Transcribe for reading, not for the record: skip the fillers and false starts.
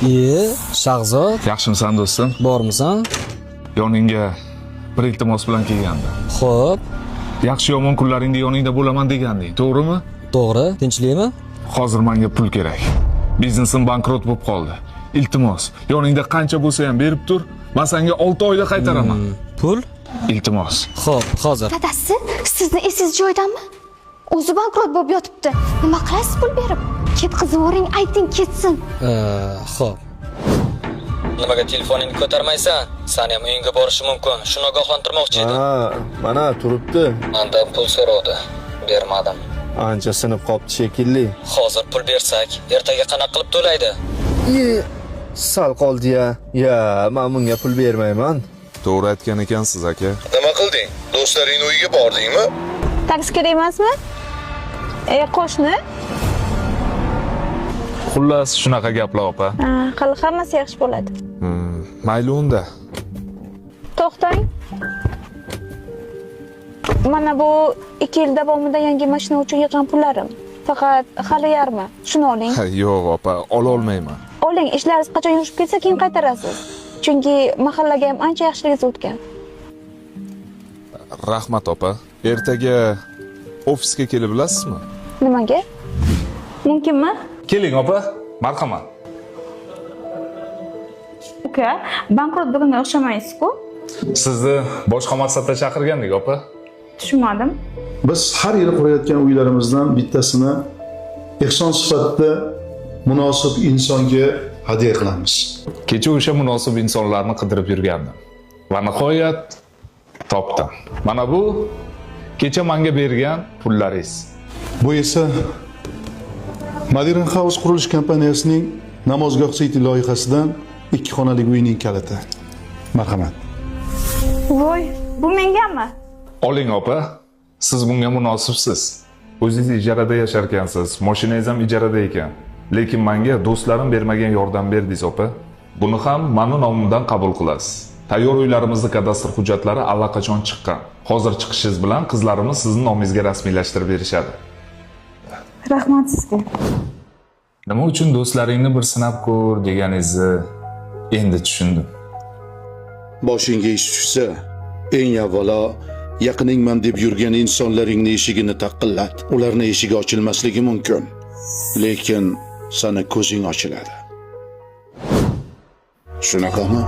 Shahzod, Yaxshimisan do'stim? bormisan? Yoningga bir iltimos bilan kelgandim. Xo'p, Yaxshi yomon kunlaringda yoningda bo'laman deganding, to'g'rimi? to'g'ri, tinchlikmi? Hozir menga pul kerak. Biznesim bankrot bo'lib qoldi. Iltimos, yoningda qancha bo'lsa ham berib tur, men senga 6 oyda qaytaraman. Pul? Iltimos. Xo'p, hozir. Dadasi, sizni esingiz joyidanmi? O'zi bankrot bo'lib yotibdi. Nima qilasiz pul berib? Ketkazavering, ayting ketsin. Xo'p. Nimaga telefoningni ko'tarmaysan? Sani ham uyingga borishi mumkin. Shuni ogohlantirmoqchi edim. Mana turibdi. Mendan pul so'radi. Bermadim. Ancha sinib qopti shekilli. Hozir pul bersak, ertaga qanaqa qilib to'laydi? Sal qoldi-ya. Men bunga pul bermayman. To'g'ri aytgan ekansiz, aka. Nima qilding? Do'stlaringning uyiga bordingmi? Taksi kerak emasmi? Qo'shni? Xullas, shunaqa gaplar, opa. Hali hammasi yaxshi bo'ladi. Mayli unda. To'xtang. Mana bu 2 yil davomida yangi mashina uchun yig'gan pullarim. Faqat hali yarmi. Shuni oling. Yo'q, opa, ola olmayman. Oling, ishlaringiz qachon yurishib ketsa keyin qaytarasiz. Chunki mahallaga ham ancha yaxshiligingiz o'tgan. Rahmat, opa. Ertaga ofisga kelib bilasizmi? Nimaga? Mumkinmi? Keling, opa. Marhamat. Uka, bankrot bo'lganga o'xshamaysiz-ku? Sizni boshqa maqsadda chaqirgandik, opa. Tushunmadim. Biz har yili qurayotgan uylarimizdan bittasini ehson sifatida munosib insonga hadya qilamiz. Kecha o'sha munosib insonlarni qidirib yurgandim va nihoyat topdim. Mana bu kecha menga bergan pullaringiz. Bu esa Modern House qurilish kompaniyasining Namozgoh City loyihasidan 2 xonali uyning kaliti. Marhamat. Voy, bu mengami? Oling, opa. Siz bunga munosibsiz. O'zingiz ijarada yashar ekansiz, mashinangiz ham ijarada ekan. Lekin menga do'stlarim bermagan yordam berdingiz, opa. Buni ham meni nomimdan qabul qilasiz. Tayyor uylarimizning kadastr hujjatlari allaqachon chiqqan. Hozir chiqishingiz bilan qizlarimiz sizning nomingizga rasmiylashtirib berishadi. Rahmat sizga. Nima uchun do'stlaringni bir sinab ko'r deganingizni endi tushundim. Boshingga ish tushsa, eng avvalo yaqiningman deb yurgan insonlaringning eshigini taqillat. Ularning eshigi ochilmasligi mumkin, lekin sana ko'zing ochiladi. Shunaqami?